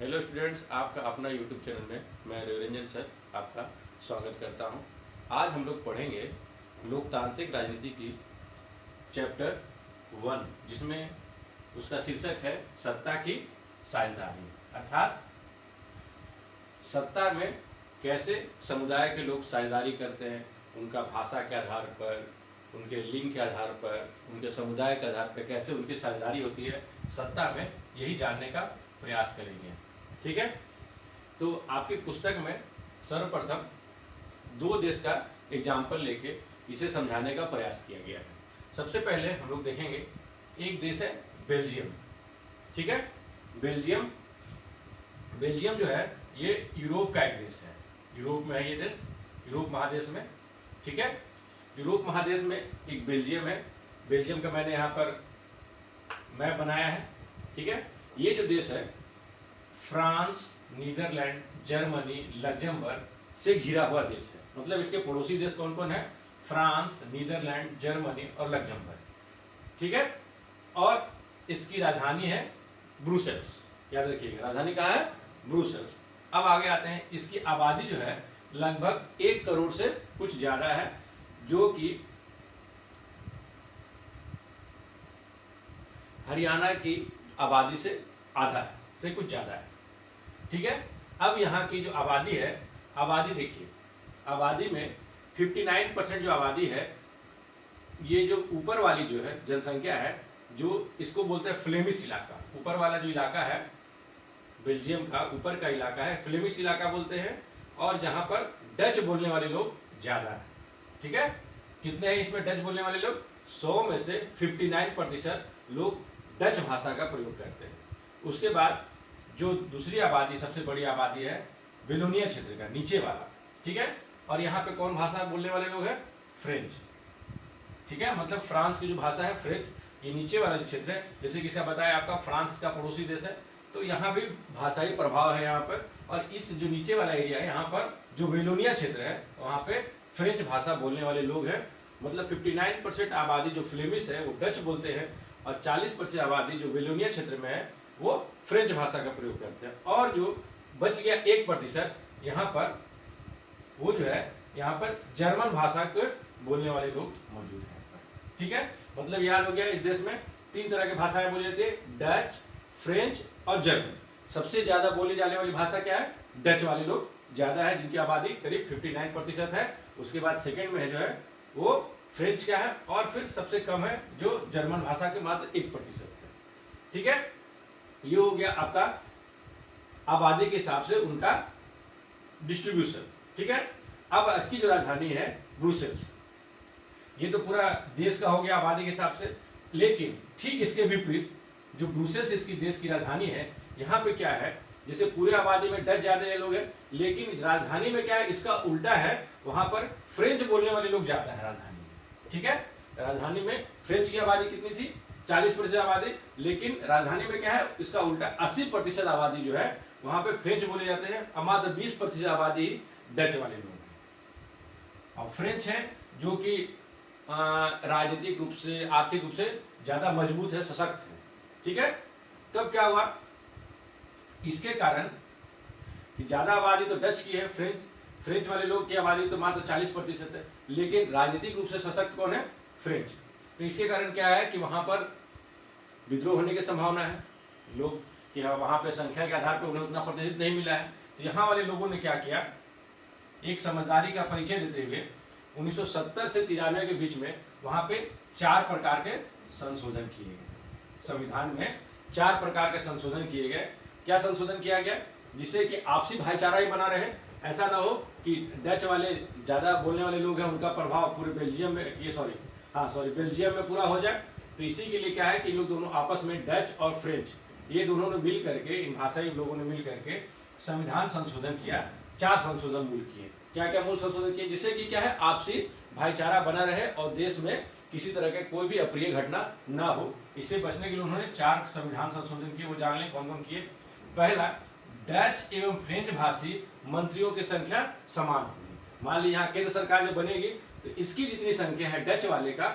Hello students, आपका अपना YouTube channel में मैं रविरंजन सर आपका स्वागत करता हूं। आज हम लोग पढ़ेंगे लोकतांत्रिक राजनीति की चैप्टर 1, जिसमें उसका शीर्षक है सत्ता की साझेदारी। अर्थात सत्ता में कैसे समुदाय के लोग साझेदारी करते हैं, उनका भाषा के आधार पर, उनके लिंग के आधार पर, उनके समुदाय के आधार पर कैसे उनकी साझेदारी होती है सत्ता में, यही जानने का प्रयास करेंगे। ठीक है, तो आपकी पुस्तक में सर्वप्रथम 2 देश का एग्जाम्पल लेके इसे समझाने का प्रयास किया गया है। सबसे पहले हम लोग देखेंगे, एक देश है बेल्जियम। ठीक है, बेल्जियम जो है ये यूरोप का एक देश है। यूरोप में है ये देश, यूरोप महादेश में। ठीक है, यूरोप महादेश में एक बेल्जियम है। बेल्जियम का मैंने यहाँ पर मैप बनाया है। ठीक है, ये जो देश है फ्रांस, नीदरलैंड, जर्मनी, लग्जमबर्ग से घिरा हुआ देश है। मतलब इसके पड़ोसी देश कौन कौन है? फ्रांस, नीदरलैंड, जर्मनी और लग्जमबर्ग। ठीक है, और इसकी राजधानी है ब्रुसेल्स। याद रखिएगा, राजधानी कहाँ है? ब्रुसेल्स। अब आगे आते हैं, इसकी आबादी जो है लगभग 1 करोड़ से कुछ ज्यादा है, जो कि हरियाणा की आबादी से आधा है, से कुछ ज्यादा है। ठीक है, अब यहाँ की जो आबादी है, आबादी देखिए, आबादी में 59% जो आबादी है, ये जो ऊपर वाली जो है जनसंख्या है, जो इसको बोलते हैं फ्लेमिश इलाका। ऊपर वाला जो इलाका है बेल्जियम का, ऊपर का इलाका है फ्लेमिश इलाका बोलते हैं, और जहाँ पर डच बोलने वाले लोग ज़्यादा है। ठीक है, कितने हैं इसमें डच बोलने वाले लोग? 100 में से 59% लोग डच भाषा का प्रयोग करते हैं। उसके बाद जो दूसरी आबादी, सबसे बड़ी आबादी है वेलोनिया क्षेत्र का, नीचे वाला। ठीक है, और यहाँ पे कौन भाषा बोलने वाले लोग हैं? फ्रेंच। ठीक है, मतलब फ्रांस की जो भाषा है फ्रेंच, ये नीचे वाला जो क्षेत्र है, जैसे कि इसका बताया आपका फ्रांस का पड़ोसी देश है, तो यहाँ भी भाषाई प्रभाव है यहाँ पर। और इस जो नीचे वाला एरिया है, यहाँ पर जो वेलोनिया क्षेत्र है, वहाँ पे फ्रेंच भाषा बोलने वाले लोग हैं। मतलब 59% आबादी जो फ्लेमिश है वो डच बोलते हैं, और 40% आबादी जो वेलोनिया क्षेत्र में है वो फ्रेंच भाषा का प्रयोग करते हैं। और जो बच गया 1% यहाँ पर, वो जो है यहाँ पर जर्मन भाषा के बोलने वाले लोग मौजूद हैं। ठीक है, मतलब याद हो गया, इस देश में 3 तरह की भाषाएं बोली जाती है, डच, फ्रेंच और जर्मन। सबसे ज्यादा बोली जाने वाली भाषा क्या है? डच वाले लोग ज्यादा है, जिनकी आबादी करीब 59% है। उसके बाद सेकेंड में है जो है वो फ्रेंच का है, और फिर सबसे कम है जो जर्मन भाषा के मात्र 1% है। ठीक है, ये हो गया आपका आबादी के हिसाब से उनका डिस्ट्रीब्यूशन। ठीक है, अब इसकी जो राजधानी है ब्रुसेल्स, ये तो पूरा देश का हो गया आबादी के हिसाब से। लेकिन ठीक इसके विपरीत जो ब्रुसेल्स इसकी देश की राजधानी है, यहाँ पे क्या है, जैसे पूरे आबादी में डच ज्यादा लोग हैं, लेकिन राजधानी में क्या है, इसका उल्टा है। वहां पर फ्रेंच बोलने वाले लोग ज्यादा है राजधानी में। ठीक है, राजधानी में फ्रेंच की आबादी कितनी थी? 40% आबादी, लेकिन राजधानी में क्या है, इसका उल्टा 80% आबादी जो है वहां पे फ्रेंच बोले जाते हैं, और मात्र 20% आबादी डच वाले लोग हैं। और फ्रेंच है जो कि राजनीतिक रूप से, आर्थिक रूप से ज्यादा मजबूत है, सशक्त है। ठीक है, तब क्या हुआ, इसके कारण कि ज्यादा आबादी तो डच की है, फ्रेंच वाले लोग की आबादी तो मात्र 40% है, लेकिन राजनीतिक रूप से सशक्त कौन है? फ्रेंच। तो इसके कारण क्या है कि वहां पर विद्रोह होने की संभावना है, लोग कि वहां पे संख्या के आधार पर उन्हें उतना प्रतिनिधित्व नहीं मिला है। तो यहाँ वाले लोगों ने क्या किया, एक समझदारी का परिचय देते हुए 1970 से 93 के बीच में वहां पे 4 प्रकार के संशोधन किए गए। संविधान में 4 प्रकार के संशोधन किए गए। क्या संशोधन किया गया? जिससे कि आपसी भाईचारा ही बना रहे, ऐसा ना हो कि डच वाले ज्यादा बोलने वाले लोग हैं, उनका प्रभाव पूरे बेल्जियम में, बेल्जियम में पूरा हो जाए। तो इसी के लिए क्या है कि इन लोग दोनों आपस में, डच और फ्रेंच, ये दोनों ने मिल करके, इन भाषाई लोगों ने मिल करके संविधान संशोधन किया। 4 संशोधन मूल किए। क्या क्या मूल संशोधन किए? जिससे कि क्या है, आपसी भाईचारा बना रहे और देश में किसी तरह के कोई भी अप्रिय घटना ना हो। इससे बचने के लिए उन्होंने 4 संविधान संशोधन किए। वो जान लें कौन कौन किए। पहला, डच एवं फ्रेंच भाषी मंत्रियों की संख्या समान होगी। मान ली यहाँ केंद्र सरकार जब बनेगी तो इसकी जितनी संख्या है डच वाले का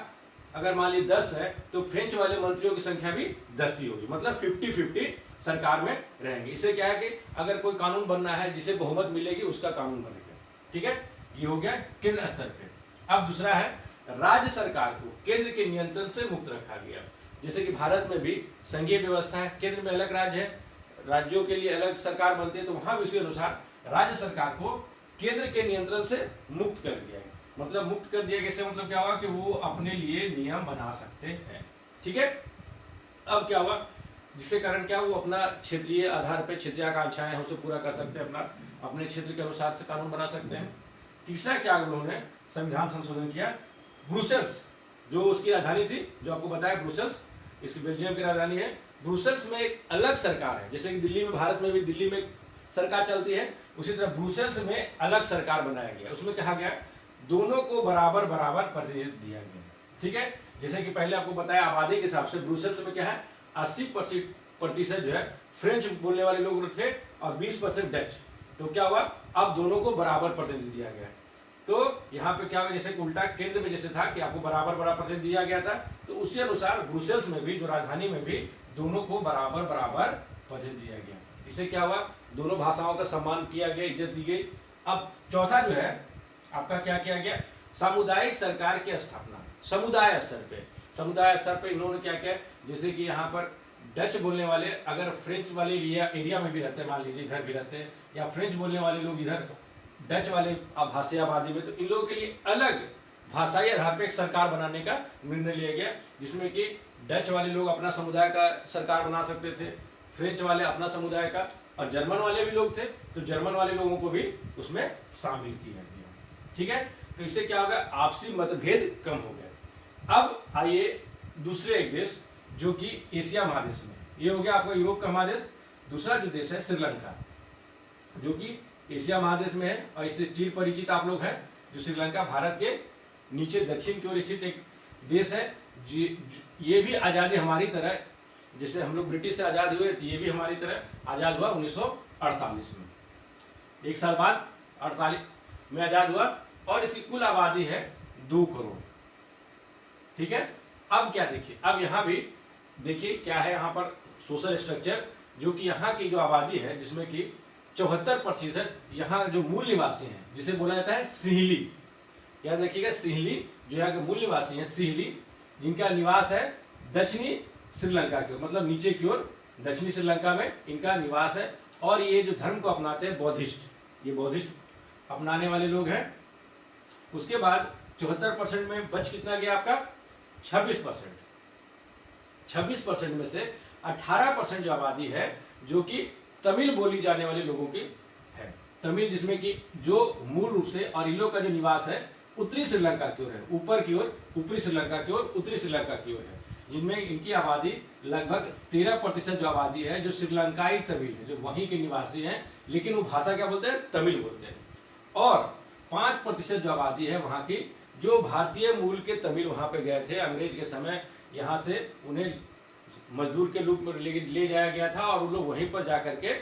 अगर मान ली 10 है तो फ्रेंच वाले मंत्रियों की संख्या भी 10 ही होगी, मतलब 50-50 सरकार में रहेंगे। इससे क्या है कि अगर कोई कानून बनना है जिसे बहुमत मिलेगी उसका कानून बनेगा। ठीक है, ये हो गया केंद्र स्तर पे। अब दूसरा है राज्य सरकार को केंद्र के नियंत्रण से मुक्त रखा गया। जैसे कि भारत में भी संघीय व्यवस्था है, केंद्र में अलग राज्य है, राज्यों के लिए अलग सरकार बनती है, तो वहां भी उसी अनुसार राज्य सरकार को केंद्र के नियंत्रण से मुक्त कर दिया गया। मतलब मुक्त कर दिया कैसे, मतलब क्या हुआ कि वो अपने लिए नियम बना सकते हैं। ठीक है, अब क्या हुआ, जिसके कारण क्या वो अपना क्षेत्रीय आधार पे क्षेत्रीय आकांक्षाएं हैं उसे पूरा कर सकते हैं, अपना अपने क्षेत्र के अनुसार से कानून बना सकते हैं। तीसरा क्या उन्होंने संविधान संशोधन किया, ब्रुसेल्स जो उसकी राजधानी थी, जो आपको बताया ब्रुसेल्स, इसकी बेल्जियम की राजधानी है। ब्रुसेल्स में एक अलग सरकार है, जैसे कि दिल्ली में, भारत में भी दिल्ली में सरकार चलती है, उसी तरह ब्रुसेल्स में अलग सरकार बनाया गया। उसमें कहा गया दोनों को बराबर बराबर प्रतिनिधित्व दिया गया। ठीक है, जैसे कि पहले आपको बताया आबादी के हिसाब से ब्रुसेल्स में क्या है 80% जो है फ्रेंच बोलने वाले लोग थे और 20% डच। तो क्या हुआ, अब दोनों को बराबर प्रतिनिधित्व दिया गया। तो यहाँ पे क्या हुआ, जैसे उल्टा केंद्र में जैसे था कि आपको बराबर बराबर प्रतिनिधित्व दिया गया था, तो उसी अनुसार ब्रुसेल्स में भी, जो राजधानी में भी, दोनों को बराबर बराबर प्रतिनिधित्व दिया गया। इससे क्या हुआ, दोनों भाषाओं का सम्मान किया गया, इज्जत दी गई। अब चौथा जो है आपका क्या किया गया, सामुदायिक सरकार की स्थापना। समुदाय स्तर पे इन्होंने क्या किया, जैसे कि यहाँ पर डच बोलने वाले अगर फ्रेंच वाले एरिया में भी रहते हैं, मान लीजिए इधर भी रहते हैं, या फ्रेंच बोलने वाले लोग इधर डच वाले भाषाई आबादी में, तो इन लोगों के लिए अलग भाषाई आधार पर एक सरकार बनाने का निर्णय लिया गया, जिसमें कि डच वाले लोग अपना समुदाय का सरकार बना सकते थे, फ्रेंच वाले अपना समुदाय का, और जर्मन वाले भी लोग थे तो जर्मन वाले लोगों को भी उसमें शामिल किया गया। ठीक है, तो इससे क्या होगा, आपसी मतभेद कम हो गए। अब आइए दूसरे एक देश जो कि एशिया महादेश में, ये हो गया आपका यूरोप का महादेश। दूसरा जो देश है श्रीलंका, जो कि एशिया महादेश में है और इससे चिर परिचित आप लोग हैं। जो श्रीलंका भारत के नीचे दक्षिण की ओर स्थित एक देश है। ये भी आज़ादी हमारी तरह, जैसे हम लोग ब्रिटिश से आज़ाद हुए थे, ये भी हमारी तरह आज़ाद हुआ 1948 में। एक साल बाद 48 में आज़ाद हुआ और इसकी कुल आबादी है 2 करोड़। ठीक है, अब क्या देखिए, अब यहाँ भी देखिए क्या है यहाँ पर सोशल स्ट्रक्चर, जो कि यहाँ की जो आबादी है जिसमें कि 74% यहाँ जो मूल निवासी हैं, जिसे बोला जाता है सिहली। याद रखिएगा, सिहली जो यहाँ के मूल निवासी हैं, सिहली, जिनका निवास है दक्षिणी श्रीलंका की ओर, मतलब नीचे की ओर दक्षिणी श्रीलंका में इनका निवास है। और ये जो धर्म को अपनाते हैं बौद्धिस्ट, ये बौद्धिस्ट अपनाने वाले लोग हैं। उसके बाद 74% में बच कितना गया आपका 26%। 26% में से 18% जो आबादी है जो कि तमिल बोली जाने वाले लोगों की है। तमिल, जिसमें कि जो मूल रूप से, और इन लोग का जो निवास है उत्तरी श्रीलंका की ओर है, ऊपर की ओर ऊपरी श्रीलंका की ओर, उत्तरी श्रीलंका की ओर है, जिनमें इनकी आबादी लगभग 13% जो आबादी है जो श्रीलंकाई तमिल है, जो वहीं के निवासी हैं, लेकिन वो भाषा क्या बोलते हैं, तमिल बोलते हैं। और 5% जो आबादी है वहाँ की, जो भारतीय मूल के तमिल वहाँ पे गए थे अंग्रेज के समय, यहाँ से उन्हें मजदूर के रूप में ले जाया गया था और उन लोग वहीं पर जा करके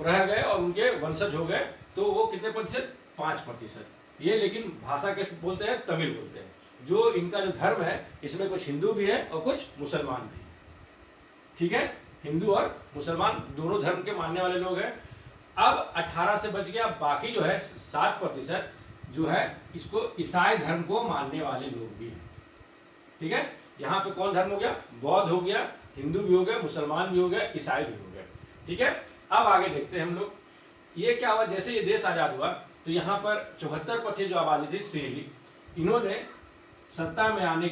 रह गए और उनके वंशज हो गए। तो वो कितने प्रतिशत, 5%। ये लेकिन भाषा कैसे बोलते हैं, तमिल बोलते हैं। जो इनका जो धर्म है इसमें कुछ हिंदू भी है और कुछ मुसलमान भी। ठीक है, हिंदू और मुसलमान दोनों धर्म के मानने वाले लोग हैं। अब 18 से बच गया, बाकी जो है 7% जो है इसको ईसाई धर्म को मानने वाले लोग भी हैं। ठीक है, यहाँ पे कौन धर्म हो गया, बौद्ध हो गया, हिंदू भी हो गया, मुसलमान भी हो गया, ईसाई भी हो गया। ठीक है, अब आगे देखते हैं हम लोग, ये क्या हुआ, जैसे ये देश आजाद हुआ तो यहाँ पर 74% जो आबादी थी सिहली, इन्होंने सत्ता में आने